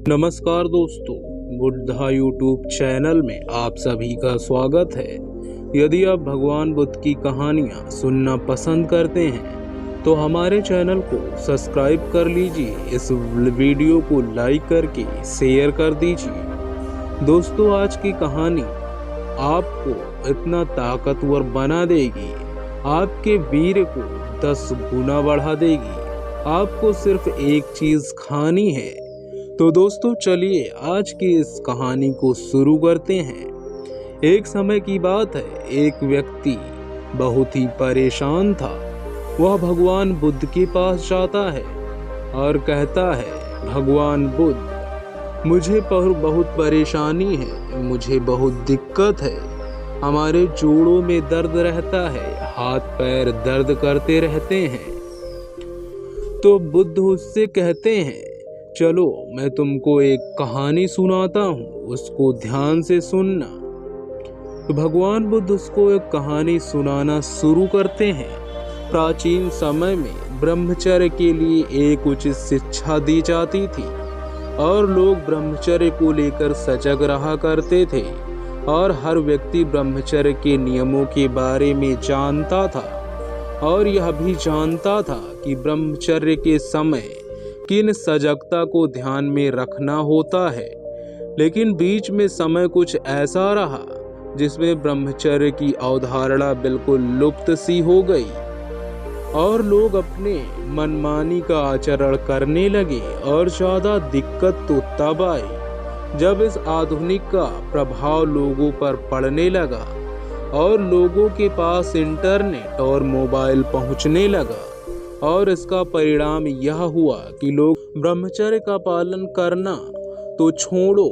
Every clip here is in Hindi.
नमस्कार दोस्तों, बुद्धा यूट्यूब चैनल में आप सभी का स्वागत है। यदि आप भगवान बुद्ध की कहानियाँ सुनना पसंद करते हैं तो हमारे चैनल को सब्सक्राइब कर लीजिए, इस वीडियो को लाइक करके शेयर कर दीजिए। दोस्तों, आज की कहानी आपको इतना ताकतवर बना देगी, आपके वीर को 10 गुना बढ़ा देगी। आपको सिर्फ एक चीज़ खानी है। तो दोस्तों, चलिए आज की इस कहानी को शुरू करते हैं। एक समय की बात है, एक व्यक्ति बहुत ही परेशान था। वह भगवान बुद्ध के पास जाता है और कहता है, भगवान बुद्ध, मुझे बहुत परेशानी है, मुझे बहुत दिक्कत है। हमारे जोड़ों में दर्द रहता है, हाथ पैर दर्द करते रहते हैं। तो बुद्ध उससे कहते हैं, चलो मैं तुमको एक कहानी सुनाता हूँ, उसको ध्यान से सुनना। तो भगवान बुद्ध उसको एक कहानी सुनाना शुरू करते हैं। प्राचीन समय में ब्रह्मचर्य के लिए एक उचित शिक्षा दी जाती थी और लोग ब्रह्मचर्य को लेकर सजग रहा करते थे और हर व्यक्ति ब्रह्मचर्य के नियमों के बारे में जानता था और यह भी जानता था कि ब्रह्मचर्य के समय किन सजगता को ध्यान में रखना होता है। लेकिन बीच में समय कुछ ऐसा रहा जिसमें ब्रह्मचर्य की अवधारणा बिल्कुल लुप्त सी हो गई और लोग अपने मनमानी का आचरण करने लगे। और ज़्यादा दिक्कत तो तब आई जब इस आधुनिक का प्रभाव लोगों पर पड़ने लगा और लोगों के पास इंटरनेट और मोबाइल पहुंचने लगा। और इसका परिणाम यह हुआ कि लोग ब्रह्मचर्य का पालन करना तो छोड़ो,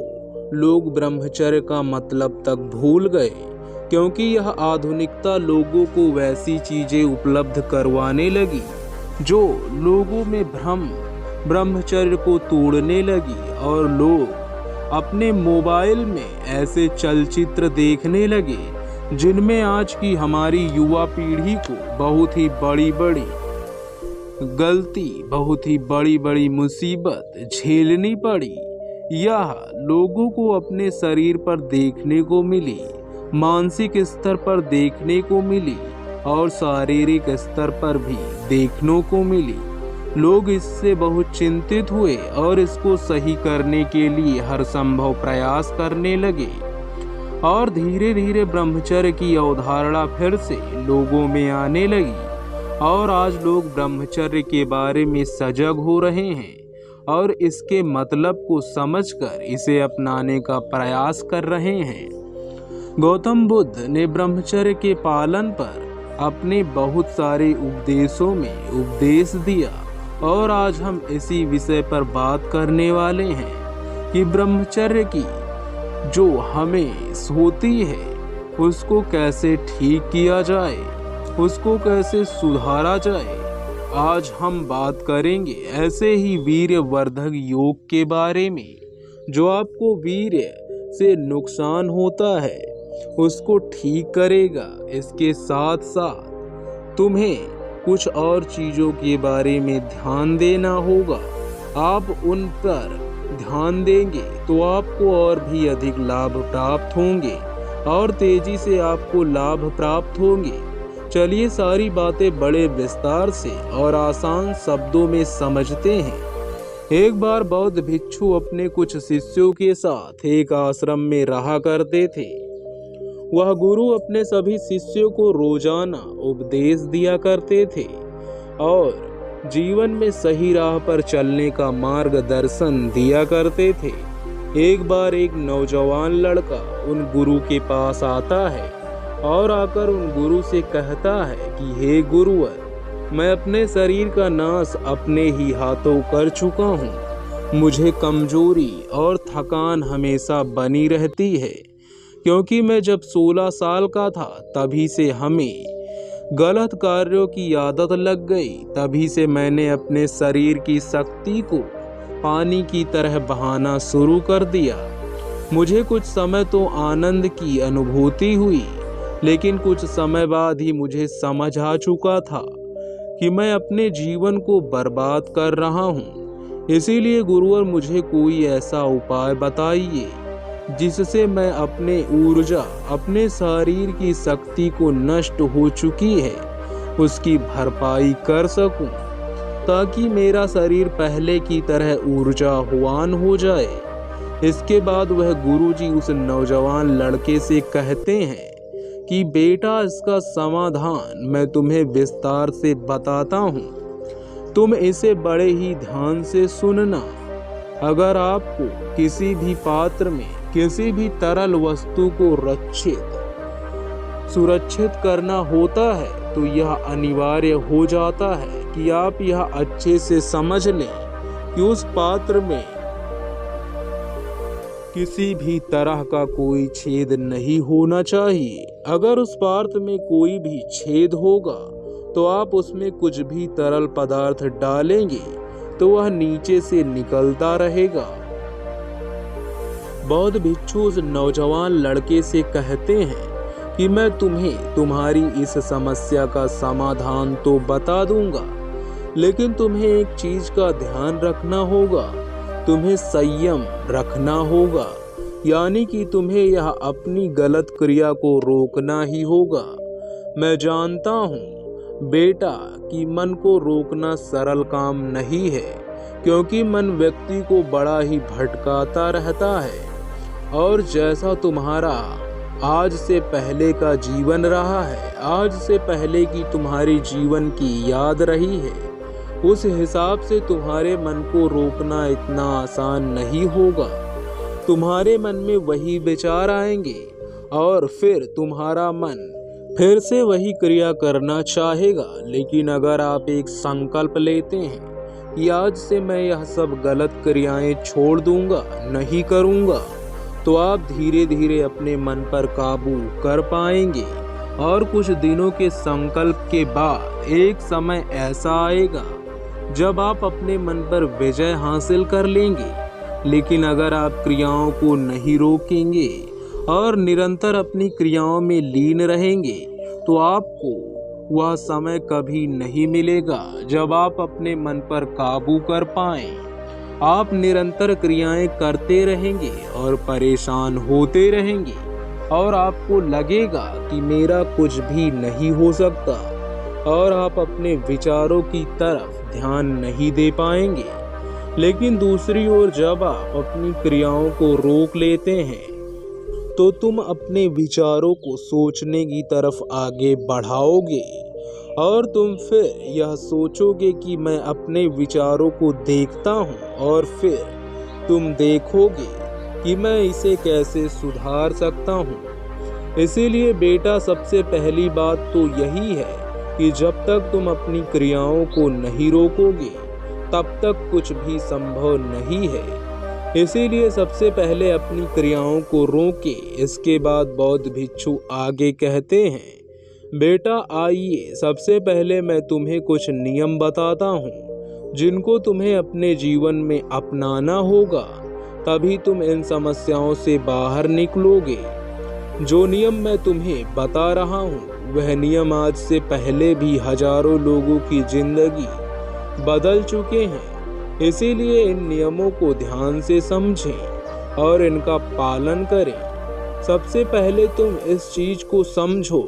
लोग ब्रह्मचर्य का मतलब तक भूल गए, क्योंकि यह आधुनिकता लोगों को वैसी चीजें उपलब्ध करवाने लगी जो लोगों में भ्रम ब्रह्मचर्य को तोड़ने लगी। और लोग अपने मोबाइल में ऐसे चलचित्र देखने लगे जिनमें आज की हमारी युवा पीढ़ी को बहुत ही बड़ी गलती, बहुत ही बड़ी मुसीबत झेलनी पड़ी। यह लोगों को अपने शरीर पर देखने को मिली, मानसिक स्तर पर देखने को मिली और शारीरिक स्तर पर भी देखने को मिली। लोग इससे बहुत चिंतित हुए और इसको सही करने के लिए हर संभव प्रयास करने लगे और धीरे धीरे ब्रह्मचर्य की अवधारणा फिर से लोगों में आने लगी। और आज लोग ब्रह्मचर्य के बारे में सजग हो रहे हैं और इसके मतलब को समझकर इसे अपनाने का प्रयास कर रहे हैं। गौतम बुद्ध ने ब्रह्मचर्य के पालन पर अपने बहुत सारे उपदेशों में उपदेश दिया और आज हम इसी विषय पर बात करने वाले हैं कि ब्रह्मचर्य की जो हमें होती है उसको कैसे ठीक किया जाए, उसको कैसे सुधारा जाए। आज हम बात करेंगे ऐसे ही वीर्यवर्धक योग के बारे में, जो आपको वीर्य से नुकसान होता है उसको ठीक करेगा। इसके साथ साथ तुम्हें कुछ और चीज़ों के बारे में ध्यान देना होगा। आप उन पर ध्यान देंगे तो आपको और भी अधिक लाभ प्राप्त होंगे और तेजी से आपको लाभ प्राप्त होंगे। चलिए सारी बातें बड़े विस्तार से और आसान शब्दों में समझते हैं। एक बार बौद्ध भिक्षु अपने कुछ शिष्यों के साथ एक आश्रम में रहा करते थे। वह गुरु अपने सभी शिष्यों को रोजाना उपदेश दिया करते थे और जीवन में सही राह पर चलने का मार्गदर्शन दिया करते थे। एक बार एक नौजवान लड़का उन गुरु के पास आता है और आकर उन गुरु से कहता है कि हे गुरुवर, मैं अपने शरीर का नाश अपने ही हाथों कर चुका हूँ। मुझे कमजोरी और थकान हमेशा बनी रहती है, क्योंकि मैं जब 16 साल का था तभी से हमें गलत कार्यों की आदत लग गई। तभी से मैंने अपने शरीर की शक्ति को पानी की तरह बहाना शुरू कर दिया। मुझे कुछ समय तो आनंद की अनुभूति हुई, लेकिन कुछ समय बाद ही मुझे समझ आ चुका था कि मैं अपने जीवन को बर्बाद कर रहा हूँ। इसीलिए गुरुवर मुझे कोई ऐसा उपाय बताइए जिससे मैं अपने ऊर्जा, अपने शरीर की शक्ति को नष्ट हो चुकी है उसकी भरपाई कर सकूं, ताकि मेरा शरीर पहले की तरह ऊर्जावान हो जाए। इसके बाद वह गुरुजी उस नौजवान लड़के से कहते हैं कि बेटा, इसका समाधान मैं तुम्हें विस्तार से बताता हूँ, तुम इसे बड़े ही ध्यान से सुनना। अगर आपको किसी भी पात्र में किसी भी तरल वस्तु को सुरक्षित करना होता है तो यह अनिवार्य हो जाता है कि आप यह अच्छे से समझ लें कि उस पात्र में किसी भी तरह का कोई छेद नहीं होना चाहिए। अगर उस पात्र में कोई भी छेद होगा तो आप उसमें कुछ भी तरल पदार्थ डालेंगे तो वह नीचे से निकलता रहेगा। बौद्ध भिक्षु उस नौजवान लड़के से कहते हैं कि मैं तुम्हें तुम्हारी इस समस्या का समाधान तो बता दूंगा, लेकिन तुम्हें एक चीज का ध्यान रखना होगा, तुम्हें संयम रखना होगा, यानी कि तुम्हें यह अपनी गलत क्रिया को रोकना ही होगा। मैं जानता हूँ बेटा कि मन को रोकना सरल काम नहीं है, क्योंकि मन व्यक्ति को बड़ा ही भटकाता रहता है, और जैसा तुम्हारा आज से पहले का जीवन रहा है, आज से पहले की तुम्हारी जीवन की याद रही है, उस हिसाब से तुम्हारे मन को रोकना इतना आसान नहीं होगा। तुम्हारे मन में वही विचार आएंगे और फिर तुम्हारा मन फिर से वही क्रिया करना चाहेगा। लेकिन अगर आप एक संकल्प लेते हैं कि आज से मैं यह सब गलत क्रियाएं छोड़ दूंगा, नहीं करूंगा, तो आप धीरे धीरे अपने मन पर काबू कर पाएंगे। और कुछ दिनों के संकल्प के बाद एक समय ऐसा आएगा जब आप अपने मन पर विजय हासिल कर लेंगे। लेकिन अगर आप क्रियाओं को नहीं रोकेंगे और निरंतर अपनी क्रियाओं में लीन रहेंगे तो आपको वह समय कभी नहीं मिलेगा जब आप अपने मन पर काबू कर पाएं। आप निरंतर क्रियाएं करते रहेंगे और परेशान होते रहेंगे और आपको लगेगा कि मेरा कुछ भी नहीं हो सकता, और आप अपने विचारों की तरफ ध्यान नहीं दे पाएंगे। लेकिन दूसरी ओर जब आप अपनी क्रियाओं को रोक लेते हैं तो तुम अपने विचारों को सोचने की तरफ आगे बढ़ाओगे और तुम फिर यह सोचोगे कि मैं अपने विचारों को देखता हूँ, और फिर तुम देखोगे कि मैं इसे कैसे सुधार सकता हूँ। इसीलिए बेटा, सबसे पहली बात तो यही है कि जब तक तुम अपनी क्रियाओं को नहीं रोकोगे तब तक कुछ भी संभव नहीं है। इसीलिए सबसे पहले अपनी क्रियाओं को रोके। इसके बाद बौद्ध भिक्षु आगे कहते हैं, बेटा आइए, सबसे पहले मैं तुम्हें कुछ नियम बताता हूँ जिनको तुम्हें अपने जीवन में अपनाना होगा, तभी तुम इन समस्याओं से बाहर निकलोगे। जो नियम मैं तुम्हें बता रहा हूँ वह नियम आज से पहले भी हजारों लोगों की जिंदगी बदल चुके हैं। इसीलिए इन नियमों को ध्यान से समझें और इनका पालन करें। सबसे पहले तुम इस चीज को समझो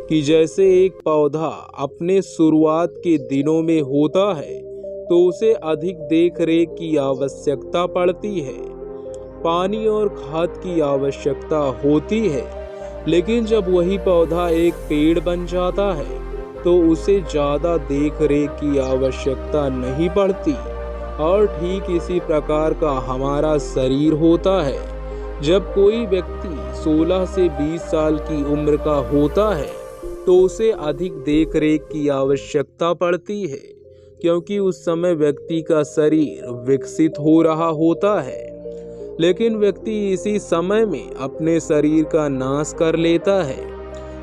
कि जैसे एक पौधा अपने शुरुआत के दिनों में होता है तो उसे अधिक देख रेख की आवश्यकता पड़ती है, पानी और खाद की आवश्यकता होती है। लेकिन जब वही पौधा एक पेड़ बन जाता है तो उसे ज़्यादा देख रेख की आवश्यकता नहीं पड़ती। और ठीक इसी प्रकार का हमारा शरीर होता है। जब कोई व्यक्ति 16 से 20 साल की उम्र का होता है तो उसे अधिक देख रेख की आवश्यकता पड़ती है, क्योंकि उस समय व्यक्ति का शरीर विकसित हो रहा होता है। लेकिन व्यक्ति इसी समय में अपने शरीर का नाश कर लेता है।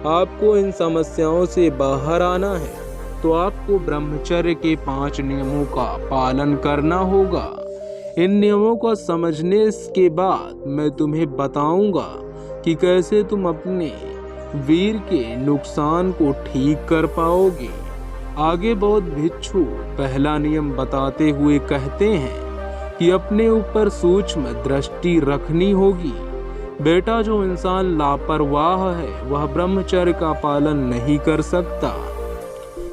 आपको इन समस्याओं से बाहर आना है तो आपको ब्रह्मचर्य के 5 नियमों का पालन करना होगा। इन नियमों को समझने के बाद मैं तुम्हें बताऊंगा कि कैसे तुम अपने वीर के नुकसान को ठीक कर पाओगे। आगे बौद्ध भिक्षु पहला नियम बताते हुए कहते हैं कि अपने ऊपर सूक्ष्म दृष्टि रखनी होगी। बेटा, जो इंसान लापरवाह है वह ब्रह्मचर्य का पालन नहीं कर सकता।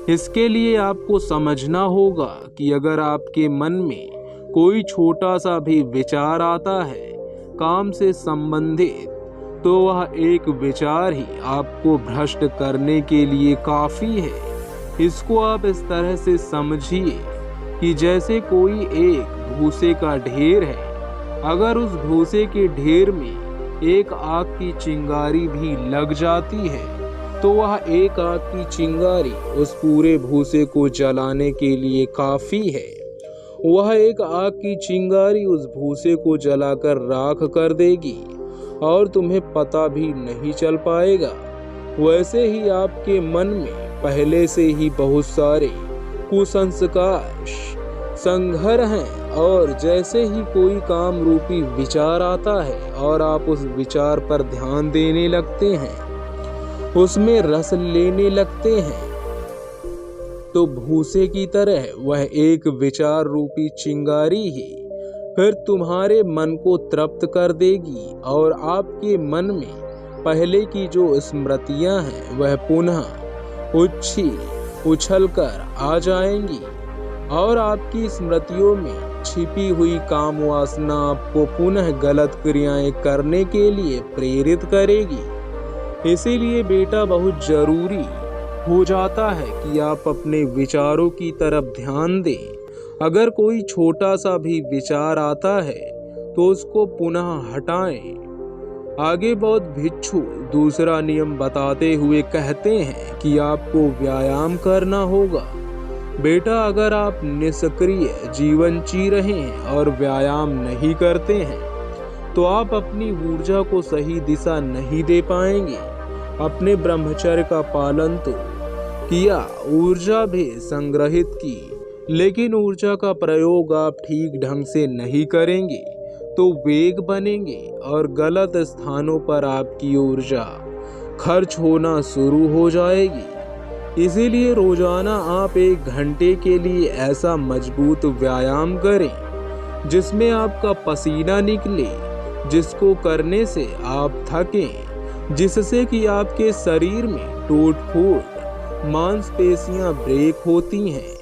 इसके लिए आपको समझना होगा कि अगर आपके मन में कोई छोटा सा भी विचार आता है काम से संबंधित, तो वह एक विचार ही आपको भ्रष्ट करने के लिए काफी है। इसको आप इस तरह से समझिए कि जैसे कोई एक भूसे का ढेर है, अगर उस भूसे के ढेर में एक आग की चिंगारी भी लग जाती है तो वह एक आग की चिंगारी उस पूरे भूसे को जलाने के लिए काफी है। वह एक आग की चिंगारी उस भूसे को जलाकर राख कर देगी और तुम्हें पता भी नहीं चल पाएगा। वैसे ही आपके मन में पहले से ही बहुत सारे कुसंस्कार संघर हैं, और जैसे ही कोई काम रूपी विचार आता है और आप उस विचार पर ध्यान देने लगते हैं, उसमें रस लेने लगते हैं, तो भूसे की तरह वह एक विचार रूपी चिंगारी ही फिर तुम्हारे मन को तृप्त कर देगी और आपके मन में पहले की जो स्मृतियां हैं वह पुनः उछल कर आ जाएंगी और आपकी स्मृतियों में छिपी हुई काम वासना आपको पुनः गलत क्रियाएं करने के लिए प्रेरित करेगी। इसीलिए बेटा, बहुत जरूरी हो जाता है कि आप अपने विचारों की तरफ ध्यान दें। अगर कोई छोटा सा भी विचार आता है तो उसको पुनः हटाएं। आगे बौद्ध भिक्षु दूसरा नियम बताते हुए कहते हैं कि आपको व्यायाम करना होगा। बेटा, अगर आप निष्क्रिय जीवन जी रहे हैं और व्यायाम नहीं करते हैं तो आप अपनी ऊर्जा को सही दिशा नहीं दे पाएंगे। अपने ब्रह्मचर्य का पालन तो किया, ऊर्जा भी संग्रहित की, लेकिन ऊर्जा का प्रयोग आप ठीक ढंग से नहीं करेंगे तो वेग बनेंगे और गलत स्थानों पर आपकी ऊर्जा खर्च होना शुरू हो जाएगी। इसीलिए रोजाना आप 1 घंटे के लिए ऐसा मजबूत व्यायाम करें जिसमें आपका पसीना निकले, जिसको करने से आप थकें, जिससे कि आपके शरीर में टूट-फूट मांसपेशियां ब्रेक होती हैं,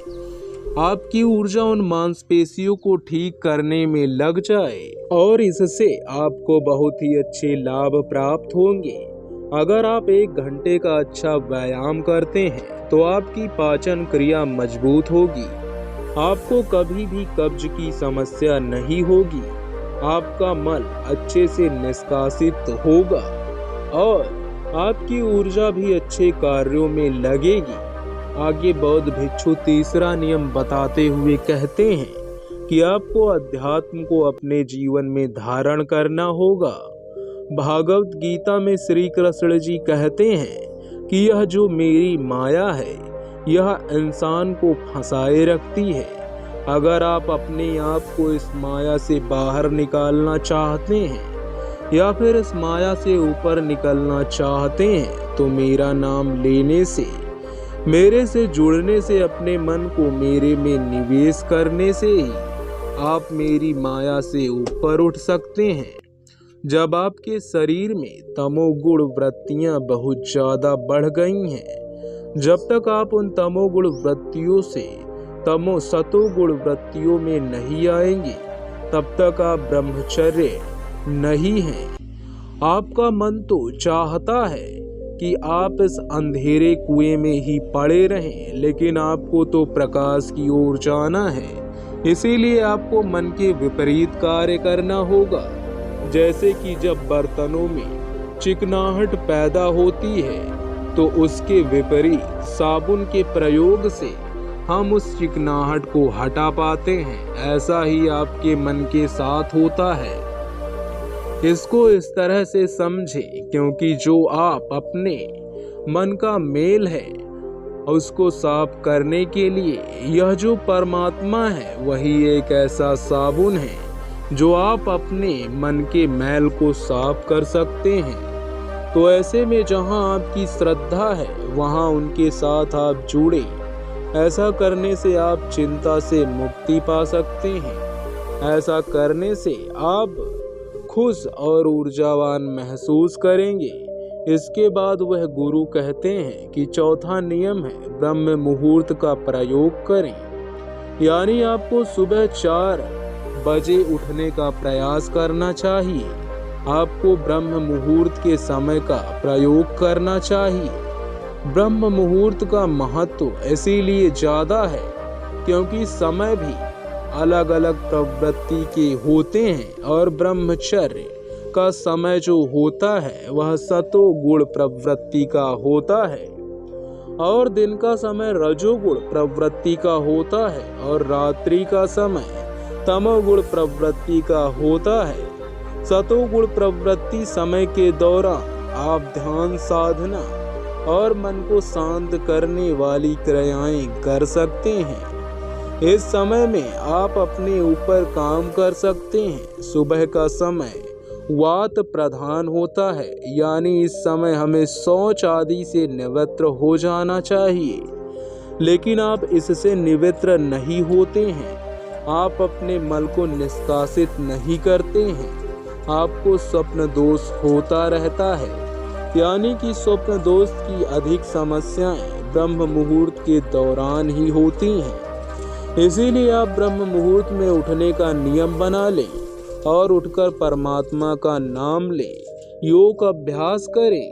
आपकी ऊर्जा उन मांसपेशियों को ठीक करने में लग जाए और इससे आपको बहुत ही अच्छे लाभ प्राप्त होंगे। अगर आप 1 घंटे का अच्छा व्यायाम करते हैं तो आपकी पाचन क्रिया मजबूत होगी, आपको कभी भी कब्ज की समस्या नहीं होगी, आपका मल अच्छे से निष्कासित होगा और आपकी ऊर्जा भी अच्छे कार्यों में लगेगी। आगे बौद्ध भिक्षु तीसरा नियम बताते हुए कहते हैं कि आपको अध्यात्म को अपने जीवन में धारण करना होगा। भागवत गीता में श्री कृष्ण जी कहते हैं कि यह जो मेरी माया है यह इंसान को फंसाए रखती है। अगर आप अपने आप को इस माया से बाहर निकालना चाहते हैं या फिर इस माया से ऊपर निकलना चाहते हैं तो मेरा नाम लेने से, मेरे से जुड़ने से, अपने मन को मेरे में निवेश करने से ही आप मेरी माया से ऊपर उठ सकते हैं। जब आपके शरीर में तमोगुण वृत्तियां बहुत ज़्यादा बढ़ गई हैं, जब तक आप उन तमोगुण वृत्तियों से सतोगुण वृत्तियों में नहीं आएंगे तब तक आप ब्रह्मचर्य नहीं हैं। आपका मन तो चाहता है कि आप इस अंधेरे कुएं में ही पड़े रहें, लेकिन आपको तो प्रकाश की ओर जाना है। इसीलिए आपको मन के विपरीत कार्य करना होगा। जैसे कि जब बर्तनों में चिकनाहट पैदा होती है तो उसके विपरीत साबुन के प्रयोग से हम उस चिकनाहट को हटा पाते हैं, ऐसा ही आपके मन के साथ होता है। इसको इस तरह से समझें, क्योंकि जो आप अपने मन का मेल है उसको साफ करने के लिए यह जो परमात्मा है वही एक ऐसा साबुन है जो आप अपने मन के मैल को साफ कर सकते हैं। तो ऐसे में जहां आपकी श्रद्धा है वहां उनके साथ आप जुड़े। ऐसा करने से आप चिंता से मुक्ति पा सकते हैं। ऐसा करने से आप खुश और ऊर्जावान महसूस करेंगे। इसके बाद वह गुरु कहते हैं कि चौथा नियम है ब्रह्म मुहूर्त का प्रयोग करें, यानी आपको सुबह 4 बजे उठने का प्रयास करना चाहिए। आपको ब्रह्म मुहूर्त के समय का प्रयोग करना चाहिए। ब्रह्म मुहूर्त का महत्व इसीलिए ज़्यादा है क्योंकि समय भी अलग अलग प्रवृत्ति के होते हैं और ब्रह्मचर्य का समय जो होता है वह सतोगुण प्रवृत्ति का होता है और दिन का समय रजोगुण प्रवृत्ति का होता है और रात्रि का समय तमोगुण प्रवृत्ति का होता है। सतोगुण प्रवृत्ति समय के दौरान आप ध्यान साधना और मन को शांत करने वाली क्रियाएं कर सकते हैं। इस समय में आप अपने ऊपर काम कर सकते हैं। सुबह का समय वात प्रधान होता है, यानी इस समय हमें शौच आदि से निवृत्त हो जाना चाहिए, लेकिन आप इससे निवृत्त नहीं होते हैं। आप अपने मल को निष्कासित नहीं करते हैं। आपको स्वप्न दोष होता रहता है, यानी कि स्वप्न दोष की अधिक समस्याएं ब्रह्म मुहूर्त के दौरान ही होती हैं। इसीलिए आप ब्रह्म मुहूर्त में उठने का नियम बना लें और उठकर परमात्मा का नाम लें, योग अभ्यास करें।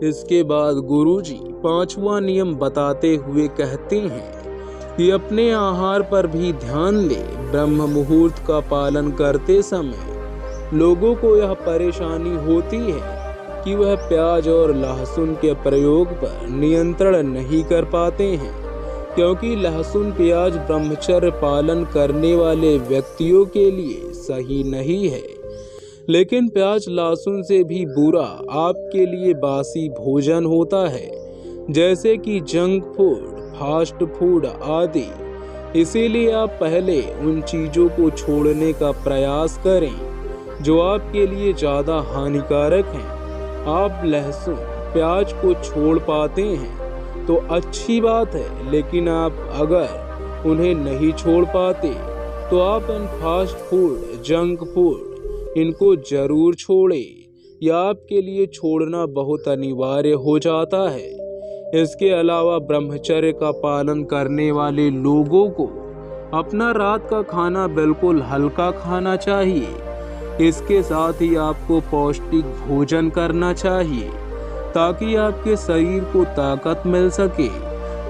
इसके बाद गुरुजी 5वां नियम बताते हुए कहते हैं कि अपने आहार पर भी ध्यान लें। ब्रह्म मुहूर्त का पालन करते समय लोगों को यह परेशानी होती है कि वह प्याज और लहसुन के प्रयोग पर नियंत्रण नहीं कर पाते हैं, क्योंकि लहसुन प्याज ब्रह्मचर्य पालन करने वाले व्यक्तियों के लिए सही नहीं है। लेकिन प्याज लहसुन से भी बुरा आपके लिए बासी भोजन होता है, जैसे कि जंक फूड, फास्ट फूड आदि। इसीलिए आप पहले उन चीज़ों को छोड़ने का प्रयास करें जो आपके लिए ज़्यादा हानिकारक हैं। आप लहसुन प्याज को छोड़ पाते हैं तो अच्छी बात है, लेकिन आप अगर उन्हें नहीं छोड़ पाते तो आप इन फास्ट फूड, जंक फूड इनको जरूर छोड़ें। यह आपके लिए छोड़ना बहुत अनिवार्य हो जाता है। इसके अलावा ब्रह्मचर्य का पालन करने वाले लोगों को अपना रात का खाना बिल्कुल हल्का खाना चाहिए। इसके साथ ही आपको पौष्टिक भोजन करना चाहिए ताकि आपके शरीर को ताकत मिल सके।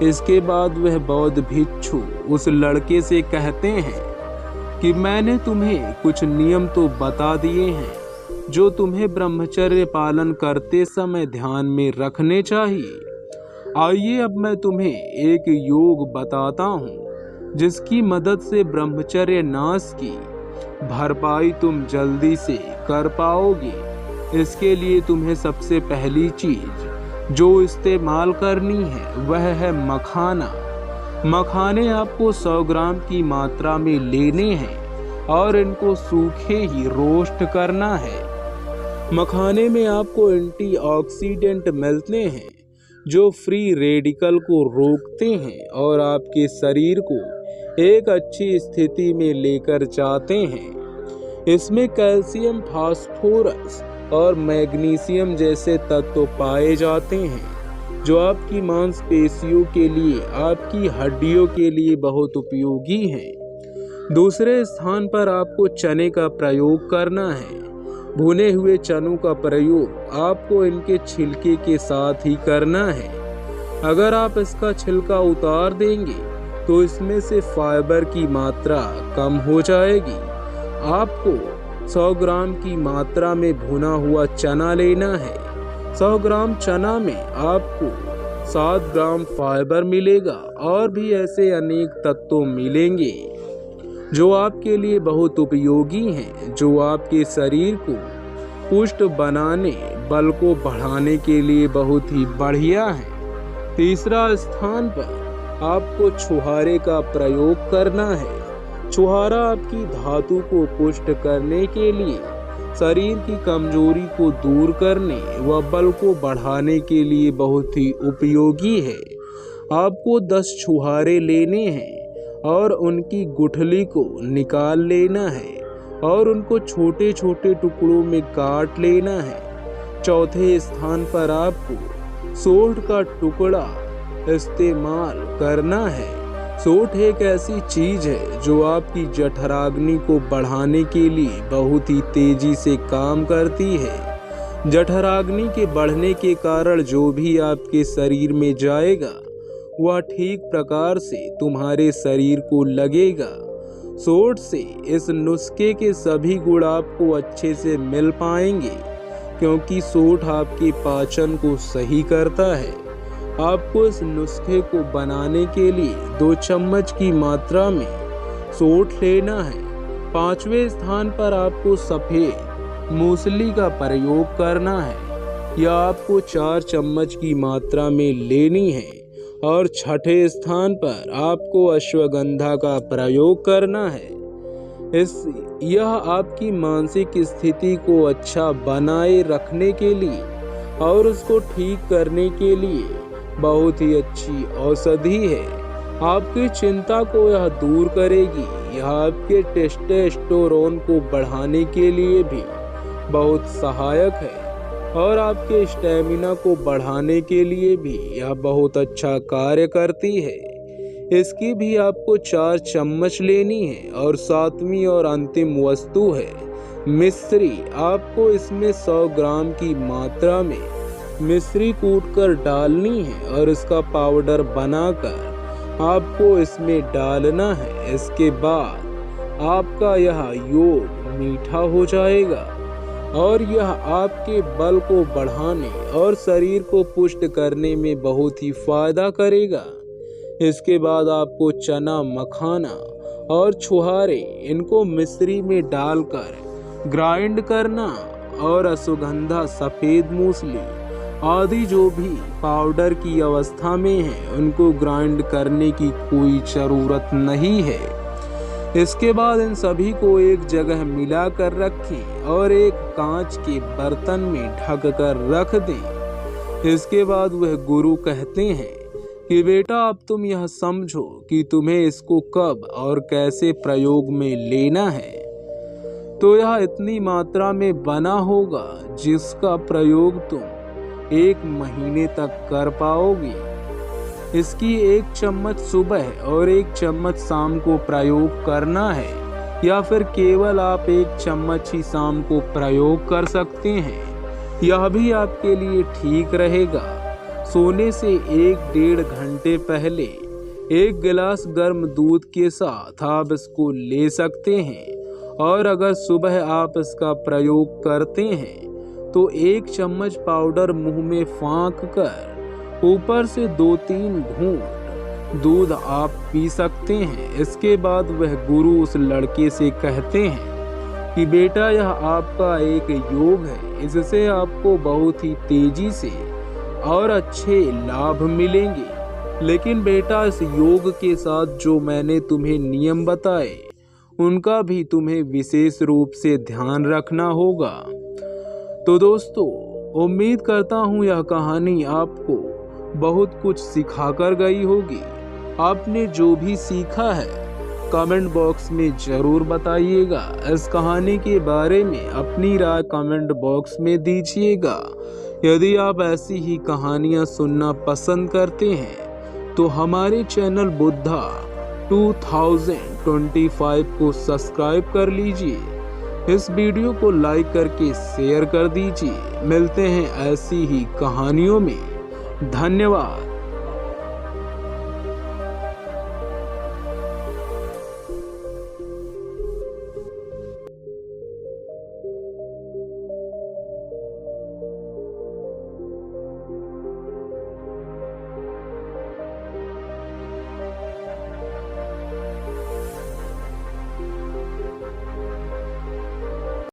इसके बाद वह बौद्ध भिक्षु उस लड़के से कहते हैं कि मैंने तुम्हें कुछ नियम तो बता दिए हैं जो तुम्हें ब्रह्मचर्य पालन करते समय ध्यान में रखने चाहिए। आइए अब मैं तुम्हें एक योग बताता हूँ जिसकी मदद से ब्रह्मचर्य नाश की भरपाई तुम जल्दी से कर पाओगे। इसके लिए तुम्हें सबसे पहली चीज जो इस्तेमाल करनी है वह है मखाना। मखाने आपको 100 ग्राम की मात्रा में लेने हैं और इनको सूखे ही रोस्ट करना है। मखाने में आपको एंटीऑक्सीडेंट मिलते हैं जो फ्री रेडिकल को रोकते हैं और आपके शरीर को एक अच्छी स्थिति में लेकर जाते हैं। इसमें कैल्शियम, फास्फोरस और मैग्नीशियम जैसे तत्व पाए जाते हैं जो आपकी मांसपेशियों के लिए, आपकी हड्डियों के लिए बहुत उपयोगी हैं। दूसरे स्थान पर आपको चने का प्रयोग करना है। भुने हुए चनों का प्रयोग आपको इनके छिलके के साथ ही करना है। अगर आप इसका छिलका उतार देंगे तो इसमें से फाइबर की मात्रा कम हो जाएगी। आपको 100 ग्राम की मात्रा में भुना हुआ चना लेना है। 100 ग्राम चना में आपको 7 ग्राम फाइबर मिलेगा और भी ऐसे अनेक तत्व मिलेंगे जो आपके लिए बहुत उपयोगी हैं, जो आपके शरीर को पुष्ट बनाने, बल को बढ़ाने के लिए बहुत ही बढ़िया है। तीसरा स्थान पर आपको छुहारे का प्रयोग करना है। छुहारा आपकी धातु को पुष्ट करने के लिए, शरीर की कमजोरी को दूर करने व बल को बढ़ाने के लिए बहुत ही उपयोगी है। आपको 10 छुहारे लेने हैं और उनकी गुठली को निकाल लेना है और उनको छोटे छोटे टुकड़ों में काट लेना है। चौथे स्थान पर आपको सोंठ का टुकड़ा इस्तेमाल करना है। सोंठ एक ऐसी चीज है जो आपकी जठराग्नि को बढ़ाने के लिए बहुत ही तेजी से काम करती है। जठराग्नि के बढ़ने के कारण जो भी आपके शरीर में जाएगा वह ठीक प्रकार से तुम्हारे शरीर को लगेगा। सोंठ से इस नुस्खे के सभी गुण आपको अच्छे से मिल पाएंगे, क्योंकि सोंठ आपके पाचन को सही करता है। आपको इस नुस्खे को बनाने के लिए 2 चम्मच की मात्रा में सोंठ लेना है। 5वें स्थान पर आपको सफेद मूसली का प्रयोग करना है। यह आपको 4 चम्मच की मात्रा में लेनी है। और 6ठे स्थान पर आपको अश्वगंधा का प्रयोग करना है। यह आपकी मानसिक स्थिति को अच्छा बनाए रखने के लिए और उसको ठीक करने के लिए बहुत ही अच्छी औषधि है। आपकी चिंता को यह दूर करेगी। यह आपके टेस्टोस्टेरोन को बढ़ाने के लिए भी बहुत सहायक है और आपके स्टैमिना को बढ़ाने के लिए भी यह बहुत अच्छा कार्य करती है। इसकी भी आपको 4 चम्मच लेनी है। और 7वीं और अंतिम वस्तु है मिश्री। आपको इसमें 100 ग्राम की मात्रा में मिश्री कूटकर डालनी है और इसका पाउडर बनाकर आपको इसमें डालना है। इसके बाद आपका यह योग मीठा हो जाएगा और यह आपके बल को बढ़ाने और शरीर को पुष्ट करने में बहुत ही फायदा करेगा। इसके बाद आपको चना, मखाना और छुहारे इनको मिश्री में डालकर ग्राइंड करना और अश्वगंधा, सफेद मूसली आदि जो भी पाउडर की अवस्था में है उनको ग्राइंड करने की कोई ज़रूरत नहीं है। इसके बाद इन सभी को एक जगह मिलाकर रखें और एक कांच के बर्तन में ढक कर रख दें। इसके बाद वह गुरु कहते हैं कि बेटा अब तुम यह समझो कि तुम्हें इसको कब और कैसे प्रयोग में लेना है। तो यह इतनी मात्रा में बना होगा जिसका प्रयोग तुम 1 महीने तक कर पाओगे। इसकी 1 चम्मच सुबह और 1 चम्मच शाम को प्रयोग करना है, या फिर केवल आप 1 चम्मच ही शाम को प्रयोग कर सकते हैं। यह भी आपके लिए ठीक रहेगा। सोने से 1-1.5 घंटे पहले 1 गिलास गर्म दूध के साथ आप इसको ले सकते हैं। और अगर सुबह आप इसका प्रयोग करते हैं तो 1 चम्मच पाउडर मुंह में फाँक कर ऊपर से 2-3 घूंट दूध आप पी सकते हैं। इसके बाद वह गुरु उस लड़के से कहते हैं कि बेटा यह आपका एक योग है, इससे आपको बहुत ही तेजी से और अच्छे लाभ मिलेंगे। लेकिन बेटा इस योग के साथ जो मैंने तुम्हें नियम बताए उनका भी तुम्हें विशेष रूप से ध्यान रखना होगा। तो दोस्तों, उम्मीद करता हूँ यह कहानी आपको बहुत कुछ सिखाकर गई होगी। आपने जो भी सीखा है कमेंट बॉक्स में ज़रूर बताइएगा। इस कहानी के बारे में अपनी राय कमेंट बॉक्स में दीजिएगा। यदि आप ऐसी ही कहानियाँ सुनना पसंद करते हैं तो हमारे चैनल बुद्धा 2025 को सब्सक्राइब कर लीजिए। इस वीडियो को लाइक करके शेयर कर दीजिए। मिलते हैं ऐसी ही कहानियों में। धन्यवाद।